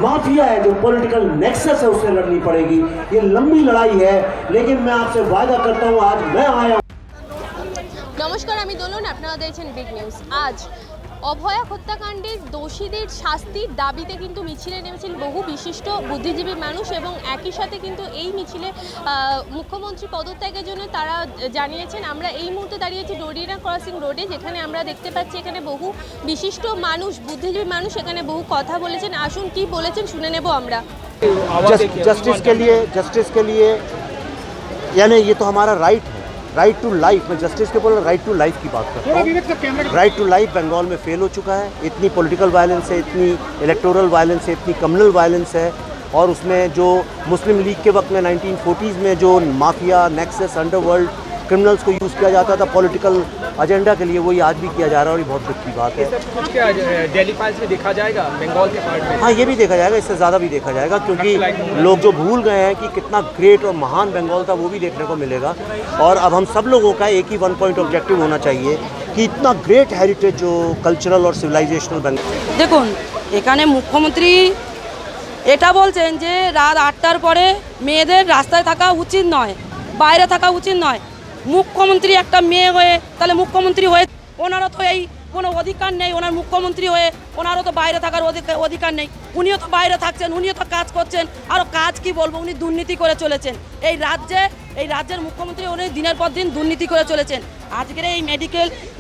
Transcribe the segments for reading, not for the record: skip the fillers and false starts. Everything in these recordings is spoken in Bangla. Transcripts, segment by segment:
माफिया है, जो पॉलिटिकल नेक्सस है, उससे लड़नी पड़ेगी। ये लंबी लड़ाई है, लेकिन मैं आपसे वादा करता हूँ, आज मैं आया। नमस्कार, আমি দোলন, আপনারা দেখছেন বিগ নিউজ। আজ অভয়া হত্যাকাণ্ডের দোষীদের শাস্তির দাবিতে কিন্তু মিছিলে নেমেছেন বহু বিশিষ্ট বুদ্ধিজীবী মানুষ এবং একই সাথে কিন্তু এই মিছিলে মুখ্যমন্ত্রী পদত্যাগের জন্য তারা জানিয়েছেন। আমরা এই মুহূর্তে দাঁড়িয়েছি ডোরিনা ক্রসিং রোডে, যেখানে আমরা দেখতে পাচ্ছি এখানে বহু বিশিষ্ট মানুষ, বুদ্ধিজীবী মানুষ এখানে বহু কথা বলেছেন। আসুন কি বলেছেন শুনে নেব আমরা। जस्टिस के लिए यानी ये तो हमारा राइट है, राइट टू लाइफ। मैं जस्टिस के बोल राइट टू लाइफ की बात करता हूँ। राइट टू लाइफ बंगाल में फेल हो चुका है। इतनी पॉलिटिकल वायलेंस है, इतनी इलेक्टोरल वायलेंस है, इतनी कम्युनल वायलेंस है, और उसमें जो मुस्लिम लीग के वक्त में 1940s में जो माफिया, नेक्सस, अंडरवर्ल्ड, क्रिमिनल्स को यूज़ किया जाता था पॉलिटिकल एजेंडा के लिए, वही आज भी किया जा रहा है, और ये बहुत दुख की बात है। कुछ क्या दिल्ली फाइल्स में देखा जाएगा बंगाल के पार्ट में? हाँ, ये भी देखा जाएगा, इससे ज़्यादा भी देखा जाएगा, क्योंकि लोग जो भूल गए हैं कि कितना ग्रेट और महान बंगाल था, वो भी देखने को मिलेगा। और अब हम सब लोगों का एक ही वन पॉइंट ऑब्जेक्टिव होना चाहिए कि इतना ग्रेट हेरिटेज जो कल्चरल और सिविलाइजेशनल बंगाल। দেখুন, এখানে মুখ্যমন্ত্রী এটা বলছেন যে রাত 8টার পরে মেয়েদের রাস্তায় থাকা উচিত নয়, বাইরে থাকা উচিত নয়। মুখ্যমন্ত্রী একটা মেয়ে হয়ে তাহলে মুখ্যমন্ত্রী হয়ে ওনারও তো এই কোনো অধিকার নেই, ওনার মুখ্যমন্ত্রী হয়ে ওনারও তো বাইরে থাকার অধিকার নেই। উনিও তো বাইরে থাকছেন, উনিও তো কাজ করছেন, আরও কাজ কি বলবো, উনি দুর্নীতি করে চলেছেন এই রাজ্যের মুখ্যমন্ত্রী। উনি দিনের পর দিন দুর্নীতি করে চলেছেন। আজকের এই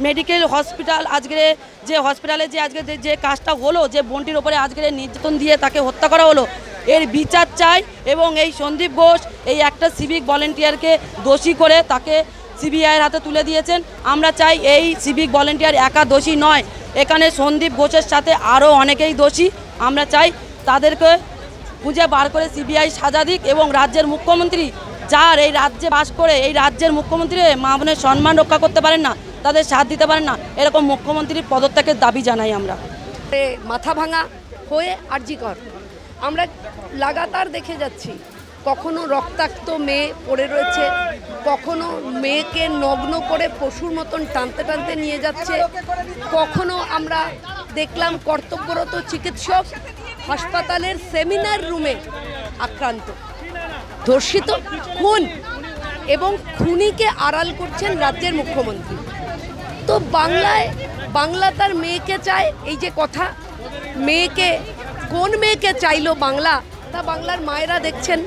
মেডিকেল হসপিটাল, আজকের যে হসপিটালে যে আজকে যে কাজটা হলো, যে বোনটির ওপরে আজকের নির্যাতন দিয়ে তাকে হত্যা করা হলো, এর বিচার চাই। এবং এই সন্দীপ ঘোষ এই একটা সিভিক ভলেন্টিয়ারকে দোষী করে তাকে সিবিআইয়ের হাতে তুলে দিয়েছেন। আমরা চাই এই সিভিক ভলেন্টিয়ার একা দোষী নয়, এখানে সন্দীপ ঘোষের সাথে আরও অনেকেই দোষী। আমরা চাই তাদেরকে খুঁজে বার করে সিবিআই সাজা দিক, এবং রাজ্যের মুখ্যমন্ত্রী যার এই রাজ্যে বাস করে এই রাজ্যের মুখ্যমন্ত্রী মা বোনের সম্মান রক্ষা করতে পারেন না, তাদের সাথ দিতে পারেন না, এরকম মুখ্যমন্ত্রীর পদত্যাগের দাবি জানাই আমরা। মাথা ভাঙা হয়ে আরজিকর আমরা লাগাতার দেখে যাচ্ছি, কখনো রক্তাক্ত মেয়ে পড়ে রয়েছে, কখনো মেয়েকে নগ্ন করে পশুর মতন টানতে টানতে নিয়ে যাচ্ছে, কখনো আমরা দেখলাম কর্তব্যরত চিকিৎসক হাসপাতালের সেমিনার রুমে আক্রান্ত, ধর্ষিত, খুন, এবং খুনিকে আড়াল করছেন রাজ্যের মুখ্যমন্ত্রী। তো বাংলা তার মেয়েকে চায়, এই যে কথা, মেয়েকে কোন মেয়েকে চাইলো বাংলা, তা বাংলার মায়েরা দেখছেন।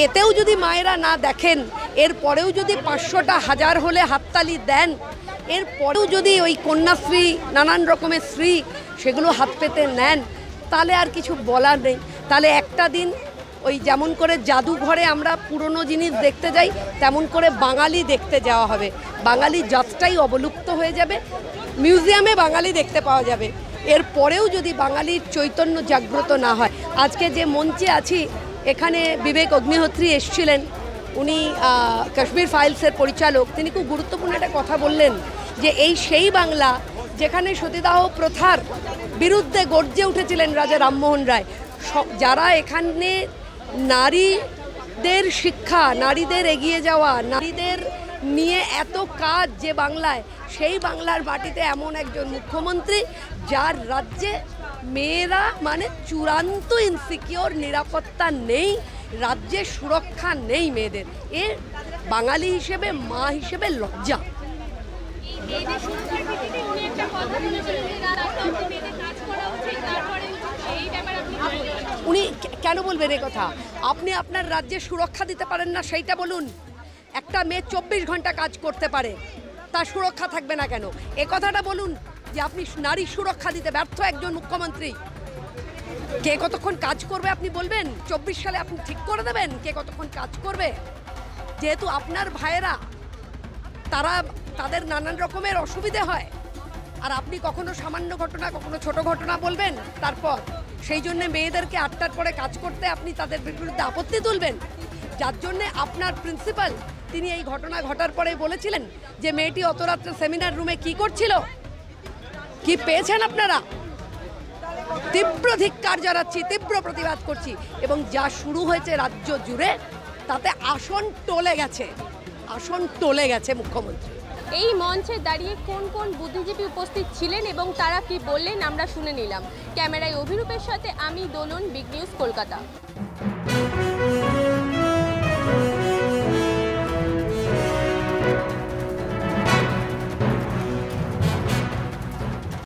এতেও যদি মায়েরা না দেখেন, এরপরেও যদি 500টা 1000 হলে হাততালি দেন, এরপরেও যদি ওই কন্যাশ্রী, নানান রকমের শ্রী, সেগুলো হাত পেতে নেন, তাহলে আর কিছু বলার নেই। তাহলে একটা দিন ওই যেমন করে জাদুঘরে আমরা পুরনো জিনিস দেখতে যাই, তেমন করে বাঙালি দেখতে যাওয়া হবে। বাঙালি জাতটাই অবলুপ্ত হয়ে যাবে, মিউজিয়ামে বাঙালি দেখতে পাওয়া যাবে। এরপরেও যদি বাঙালির চৈতন্য জাগ্রত না হয়, আজকে যে মঞ্চে আছি এখানে বিবেক অগ্নিহোত্রী এসেছিলেন, উনি কাশ্মীর ফাইলসের পরিচালক, তিনি খুব গুরুত্বপূর্ণ একটা কথা বললেন যে এই সেই বাংলা যেখানে সতীদাহ প্রথার বিরুদ্ধে গর্জে উঠেছিলেন রাজা রামমোহন রায়। যারা এখানে নারীদের শিক্ষা, নারীদের এগিয়ে যাওয়া, নারীদের নিয়ে এত কাজ যে বাংলায়, সেই বাংলার মাটিতে এমন একজন মুখ্যমন্ত্রী যার রাজ্যে মেয়েরা মানে চূড়ান্ত ইনসিকিওর, নিরাপত্তা নেই, রাজ্যে সুরক্ষা নেই মেয়েদের, এ বাঙালি হিসেবে, মা হিসেবে লজ্জা। উনি কেন বলবেন এ কথা? আপনি আপনার রাজ্যে সুরক্ষা দিতে পারেন না সেইটা বলুন। একটা মেয়ে 24 ঘন্টা কাজ করতে পারে, তার সুরক্ষা থাকবে না কেন? এ কথাটা বলুন যে আপনি নারী সুরক্ষা দিতে ব্যর্থ একজন মুখ্যমন্ত্রী। কে কতক্ষণ কাজ করবে আপনি বলবেন? 24 সালে আপনি ঠিক করে দেবেন কে কতক্ষণ কাজ করবে? যেহেতু আপনার ভাইয়েরা তাদের নানান রকমের অসুবিধে হয়, আর আপনি কখনো সামান্য ঘটনা, কখনো ছোট ঘটনা বলবেন, তারপর সেই জন্য মেয়েদেরকে 8টার পরে কাজ করতে আপনি তাদের বিরুদ্ধে আপত্তি তুলবেন। যার জন্যে আপনার প্রিন্সিপাল তিনি এই ঘটনা ঘটার পরে বলেছিলেন যে মেয়েটি অত রাত্রে সেমিনার রুমে কি করছিল, কি পেয়েছেন আপনারা? তীব্র ধিক্কার জানাচ্ছি, তীব্র প্রতিবাদ করছি। এবং যা শুরু হয়েছে রাজ্য জুড়ে, তাতে আসন টলে গেছে মুখ্যমন্ত্রী। এই মঞ্চে দাঁড়িয়ে কোন কোন বুদ্ধিজীবী উপস্থিত ছিলেন এবং তারা কি বললেন আমরা শুনে নিলাম। ক্যামেরায় অভিরূপের সাথে আমি দোলন, বিগ নিউজ কলকাতা।